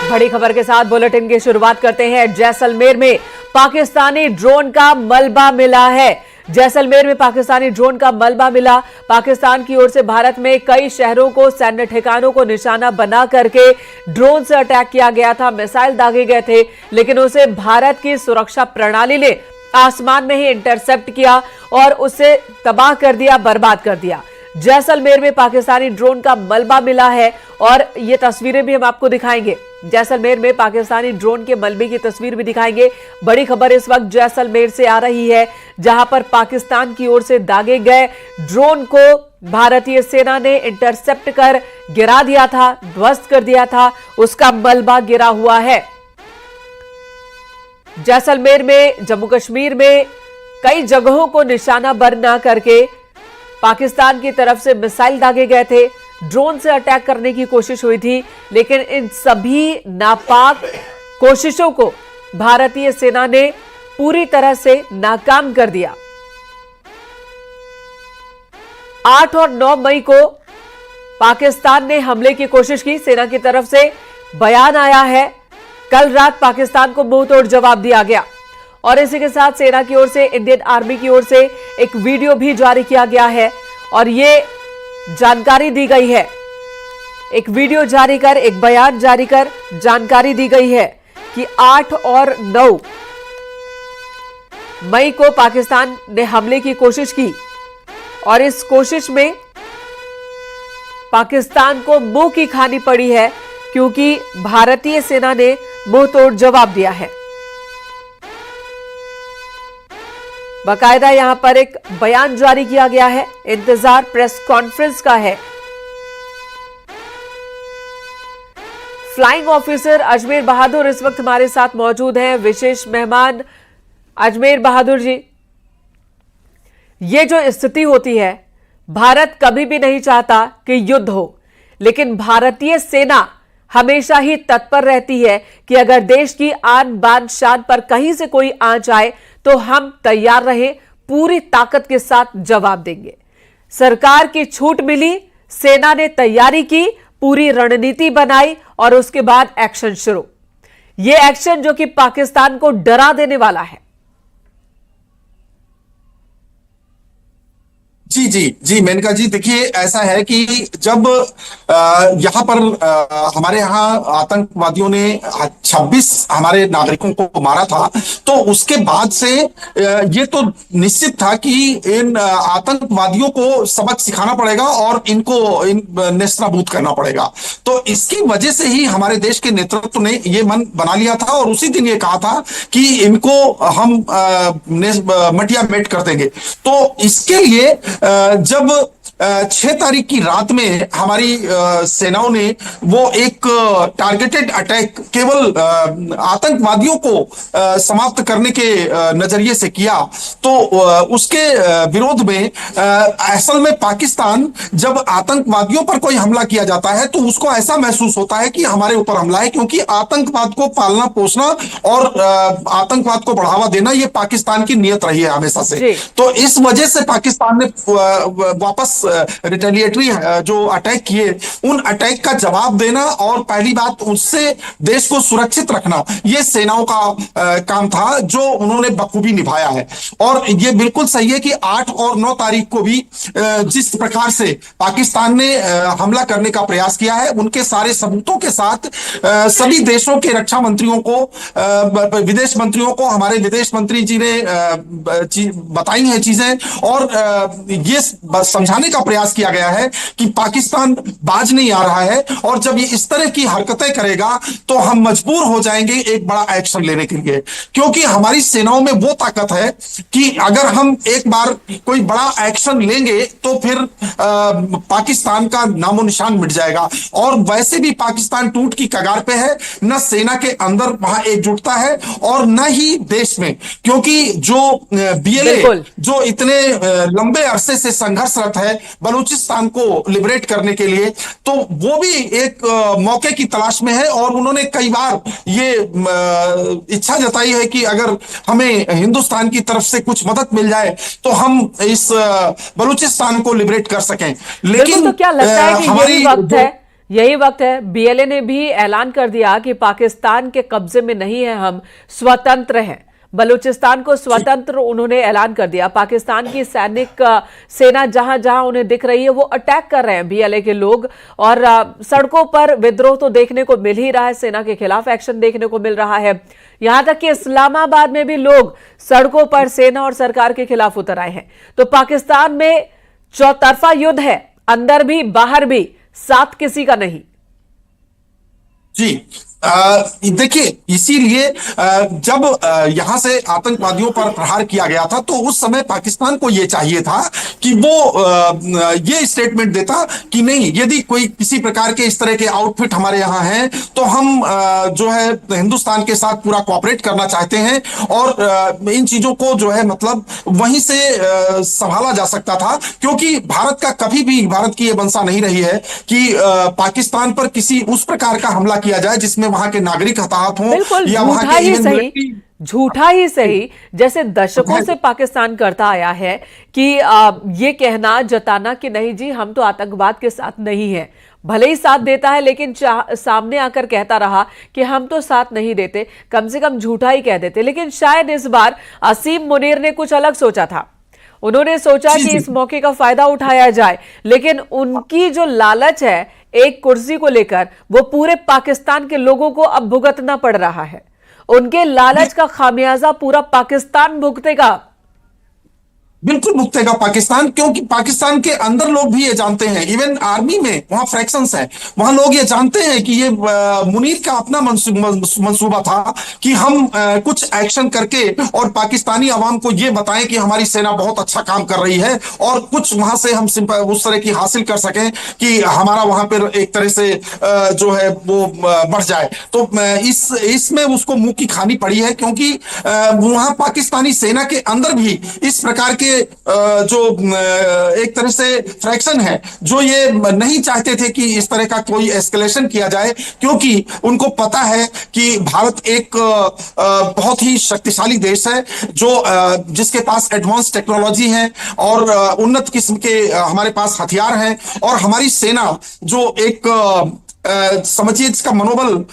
बड़ी खबर के साथ बुलेटिन की शुरुआत करते हैं। जैसलमेर में पाकिस्तानी ड्रोन का मलबा मिला है। जैसलमेर में पाकिस्तानी ड्रोन का मलबा मिला। पाकिस्तान की ओर से भारत में कई शहरों को, सैन्य ठिकानों को निशाना बना करके ड्रोन से अटैक किया गया था। मिसाइल दागे गए थे, लेकिन उसे भारत की सुरक्षा प्रणाली ने आसमान में ही इंटरसेप्ट किया और उसे तबाह कर दिया, बर्बाद कर दिया। जैसलमेर में पाकिस्तानी ड्रोन का मलबा मिला है और ये तस्वीरें भी हम आपको दिखाएंगे। जैसलमेर में पाकिस्तानी ड्रोन के मलबे की तस्वीर भी दिखाएंगे। बड़ी खबर इस वक्त जैसलमेर से आ रही है, जहां पर पाकिस्तान की ओर से दागे गए ड्रोन को भारतीय सेना ने इंटरसेप्ट कर गिरा दिया था, ध्वस्त कर दिया था। उसका मलबा गिरा हुआ है। जैसलमेर में, जम्मू कश्मीर में कई जगहों को निशाना बना करके पाकिस्तान की तरफ से मिसाइल दागे गए थे। ड्रोन से अटैक करने की कोशिश हुई थी, लेकिन इन सभी नापाक कोशिशों को भारतीय सेना ने पूरी तरह से नाकाम कर दिया। 8 और 9 मई को पाकिस्तान ने हमले की कोशिश की, सेना की तरफ से बयान आया है। कल रात पाकिस्तान को मुंहतोड़ जवाब दिया गया और इसी के साथ सेना की ओर से, इंडियन आर्मी की ओर से एक वीडियो भी जारी किया गया है और ये जानकारी दी गई है। एक वीडियो जारी कर, एक बयान जारी कर जानकारी दी गई है कि 8 और 9 मई को पाकिस्तान ने हमले की कोशिश की और इस कोशिश में पाकिस्तान को मुंह की खानी पड़ी है, क्योंकि भारतीय सेना ने मुंहतोड़ जवाब दिया है। बाकायदा यहां पर एक बयान जारी किया गया है। इंतजार प्रेस कॉन्फ्रेंस का है। फ्लाइंग ऑफिसर अजमेर बहादुर इस वक्त हमारे साथ मौजूद हैं, विशेष मेहमान। अजमेर बहादुर जी, ये जो स्थिति होती है, भारत कभी भी नहीं चाहता कि युद्ध हो, लेकिन भारतीय सेना हमेशा ही तत्पर रहती है कि अगर देश की आन बान शान पर कहीं से कोई आंच आए तो हम तैयार रहे, पूरी ताकत के साथ जवाब देंगे। सरकार की छूट मिली, सेना ने तैयारी की, पूरी रणनीति बनाई और उसके बाद एक्शन शुरू। यह एक्शन जो कि पाकिस्तान को डरा देने वाला है। जी जी जी मेनका जी, देखिए ऐसा है कि जब यहाँ पर हमारे यहाँ आतंकवादियों ने 26 हमारे नागरिकों को मारा था, तो उसके बाद से ये तो निश्चित था कि इन आतंकवादियों को सबक सिखाना पड़ेगा और इनको नेस्तनाबूद करना पड़ेगा। तो इसकी वजह से ही हमारे देश के नेतृत्व ने ये मन बना लिया था और उसी दिन ये कहा था कि इनको हम मटिया मेट कर देंगे। तो इसके लिए जब 6 तारीख की रात में हमारी सेनाओं ने वो एक टारगेटेड अटैक केवल आतंकवादियों को समाप्त करने के नजरिए से किया, तो उसके विरोध में असल में पाकिस्तान जब आतंकवादियों पर कोई हमला किया जाता है तो उसको ऐसा महसूस होता है कि हमारे ऊपर हमला है, क्योंकि आतंकवाद को पालना पोसना और आतंकवाद को बढ़ावा देना ये पाकिस्तान की नीयत रही है हमेशा से। तो इस वजह से पाकिस्तान ने वापस रिटेलिएटरी जो अटैक किए, उन अटैक का जवाब देना और पहली बात उससे देश को सुरक्षित रखना, ये सेनाओं का काम था, जो उन्होंने बखूबी निभाया है। और ये बिल्कुल सही है कि 8 और 9 तारीख को भी जिस प्रकार से पाकिस्तान ने हमला करने का प्रयास किया है, उनके सारे सबूतों के साथ सभी देशों के रक्षा मंत्रियों को, विदेश मंत्रियों को हमारे विदेश मंत्री जी ने बताई हैं चीजें और ये समझाने का प्रयास किया गया है कि पाकिस्तान बाज नहीं आ रहा है और जब ये इस तरह की हरकतें करेगा तो हम मजबूर हो जाएंगे एक बड़ा एक्शन लेने के लिए, क्योंकि हमारी सेनाओं में वो ताकत है कि अगर हम एक बार कोई बड़ा एक्शन लेंगे तो फिर पाकिस्तान का नामो निशान मिट जाएगा। और वैसे भी पाकिस्तान टूट की कगार पे है, न सेना के अंदर वहां एकजुटता है और न ही देश में, क्योंकि जो बीएलए जो इतने लंबे अरसे से संघर्षरत है बलूचिस्तान को लिबरेट करने के लिए, तो वो भी एक मौके की तलाश में है और उन्होंने कई बार ये इच्छा जताई है कि अगर हमें हिंदुस्तान की तरफ से कुछ मदद मिल जाए तो हम इस बलूचिस्तान को लिबरेट कर सकें। लेकिन तो क्या लगता है कि ये वक्त है यही वक्त है, बीएलए ने भी ऐलान कर दिया कि पाकिस्तान के कब्जे में नहीं है, हम स्वतंत्र हैं। बलूचिस्तान को स्वतंत्र उन्होंने ऐलान कर दिया। पाकिस्तान की सैनिक सेना जहां जहां उन्हें दिख रही है वो अटैक कर रहे हैं बीएलए के लोग, और सड़कों पर विद्रोह तो देखने को मिल ही रहा है, सेना के खिलाफ एक्शन देखने को मिल रहा है। यहां तक कि इस्लामाबाद में भी लोग सड़कों पर सेना और सरकार के खिलाफ उतर आए हैं। तो पाकिस्तान में चौतरफा युद्ध है, अंदर भी बाहर भी, साथ किसी का नहीं। जी, देखिए, इसीलिए जब यहां से आतंकवादियों पर प्रहार किया गया था तो उस समय पाकिस्तान को यह चाहिए था कि वो ये स्टेटमेंट देता कि नहीं, यदि कोई किसी प्रकार के इस तरह के आउटफिट हमारे यहां हैं तो हम जो है हिंदुस्तान के साथ पूरा कोऑपरेट करना चाहते हैं, और इन चीजों को जो है मतलब वहीं से संभाला जा सकता था। क्योंकि भारत का कभी भी, भारत की यह मंशा नहीं रही है कि पाकिस्तान पर किसी उस प्रकार का हमला किया जाए जिसमें वहां के नागरिक हताहत हों, बिल्कुल, या वहां झूठा के ही सही, झूठा ही सही, जैसे दशकों से पाकिस्तान करता आया है कि ये कहना, जताना कि नहीं जी हम तो आतंकवाद के साथ नहीं है। भले ही साथ देता है लेकिन सामने आकर कहता रहा कि हम तो साथ नहीं देते, कम से कम झूठा ही कह देते। लेकिन शायद इस बार असीम मुनीर ने कुछ अलग सोचा था। उन्होंने सोचा कि इस मौके का फायदा उठाया जाए, लेकिन उनकी जो लालच है एक कुर्सी को लेकर, वो पूरे पाकिस्तान के लोगों को अब भुगतना पड़ रहा है। उनके लालच का खामियाजा पूरा पाकिस्तान भुगतेगा। बिल्कुल भुगतेगा पाकिस्तान, क्योंकि पाकिस्तान के अंदर लोग भी ये जानते हैं, इवन आर्मी में वहां फ्रैक्शंस हैं, वहां लोग ये जानते हैं कि ये मुनीर का अपना मंसूबा था कि हम कुछ एक्शन करके और पाकिस्तानी आवाम को ये बताएं कि हमारी सेना बहुत अच्छा काम कर रही है, और कुछ वहां से हम उस तरह की हासिल कर सकें कि हमारा वहां पर एक तरह से जो है वो बढ़ जाए। तो इसमें उसको मुंह की खानी पड़ी है, क्योंकि वहां पाकिस्तानी सेना के अंदर भी इस प्रकार के जो एक तरह से फ्रैक्शन है, जो ये नहीं चाहते थे कि इस तरह का कोई एस्केलेशन किया जाए, क्योंकि उनको पता है कि भारत एक बहुत ही शक्तिशाली देश है जो जिसके पास एडवांस टेक्नोलॉजी है और उन्नत किस्म के हमारे पास हथियार हैं, और हमारी सेना जो एक समझिए इसका मनोबल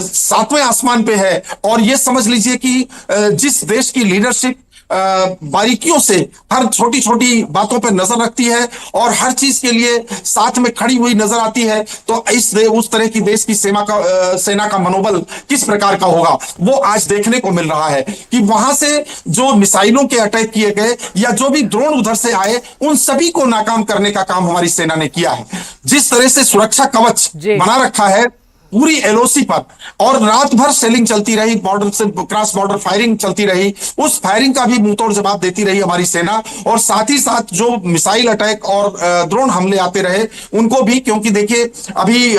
सातवें आसमान पे है। और ये समझ लीजिए कि जिस देश की लीडरशिप बारीकियों से हर छोटी छोटी बातों पर नजर रखती है और हर चीज के लिए साथ में खड़ी हुई नजर आती है, तो उस तरह की देश की सेना का मनोबल किस प्रकार का होगा वो आज देखने को मिल रहा है कि वहां से जो मिसाइलों के अटैक किए गए या जो भी ड्रोन उधर से आए, उन सभी को नाकाम करने का काम हमारी सेना ने किया है। जिस तरह से सुरक्षा कवच बना रखा है पूरी एलओसी पर, और रात भर सेलिंग चलती रही, बॉर्डर से क्रॉस बॉर्डर फायरिंग चलती रही, उस फायरिंग का भी मुंहतोड़ जवाब देती रही हमारी सेना। और साथ ही साथ जो मिसाइल अटैक और ड्रोन हमले आते रहे उनको भी, क्योंकि देखिए अभी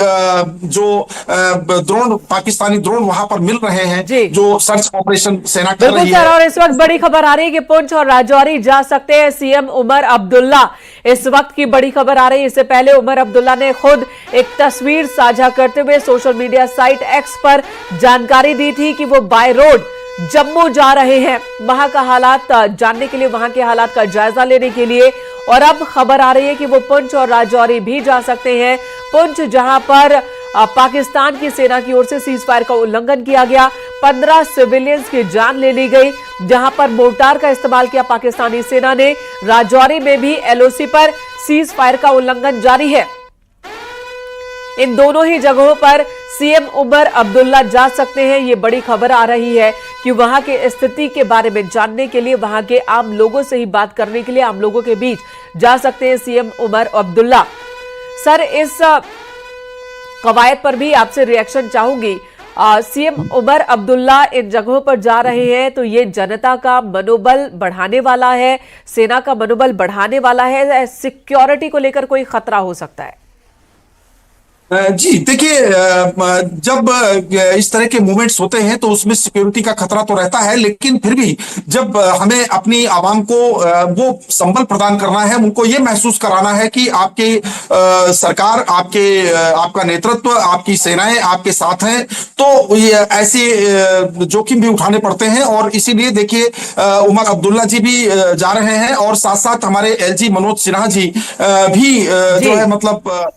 जो ड्रोन, पाकिस्तानी ड्रोन वहां पर मिल रहे हैं जो सर्च ऑपरेशन सेना कर रही है। और इस वक्त बड़ी खबर आ रही है कि पुंछ और राजौरी जा सकते हैं सीएम उमर अब्दुल्ला। इस वक्त की बड़ी खबर आ रही है। इससे पहले उमर अब्दुल्ला ने खुद एक तस्वीर साझा करते हुए सोशल मीडिया साइट एक्स पर जानकारी दी थी कि वो बाय रोड जम्मू जा रहे हैं, वहां का हालात जानने के लिए, वहां के हालात का जायजा लेने के लिए। और अब खबर आ रही है कि वो पुंछ और राजौरी भी जा सकते हैं। पुंछ जहां पर पाकिस्तान की सेना की ओर से सीज फायर का उल्लंघन किया गया, 15 सिविलियंस की जान ले ली गई, जहां पर मोर्टार का इस्तेमाल किया पाकिस्तानी सेना ने। राजौरी में भी एलओसी पर सीज फायर का उल्लंघन जारी है। इन दोनों ही जगहों पर सीएम उमर अब्दुल्ला जा सकते हैं। ये बड़ी खबर आ रही है कि वहां की स्थिति के बारे में जानने के लिए, वहां के आम लोगों से ही बात करने के लिए, आम लोगों के बीच जा सकते हैं सीएम उमर अब्दुल्ला। सर, इस कवायद पर भी आपसे रिएक्शन चाहूंगी। सीएम उमर अब्दुल्ला इन जगहों पर जा रहे हैं तो ये जनता का मनोबल बढ़ाने वाला है, सेना का मनोबल बढ़ाने वाला है, सिक्योरिटी को लेकर कोई खतरा हो सकता है? जी देखिए, जब इस तरह के मूवमेंट्स होते हैं तो उसमें सिक्योरिटी का खतरा तो रहता है, लेकिन फिर भी जब हमें अपनी आवाम को वो संबल प्रदान करना है, उनको ये महसूस कराना है कि आपके सरकार, आपका नेतृत्व, आपकी सेनाएं आपके साथ हैं, तो ये ऐसे जोखिम भी उठाने पड़ते हैं। और इसीलिए देखिए उमर अब्दुल्ला जी भी जा रहे हैं, और साथ साथ हमारे एलजी मनोज सिन्हा जी भी जो है मतलब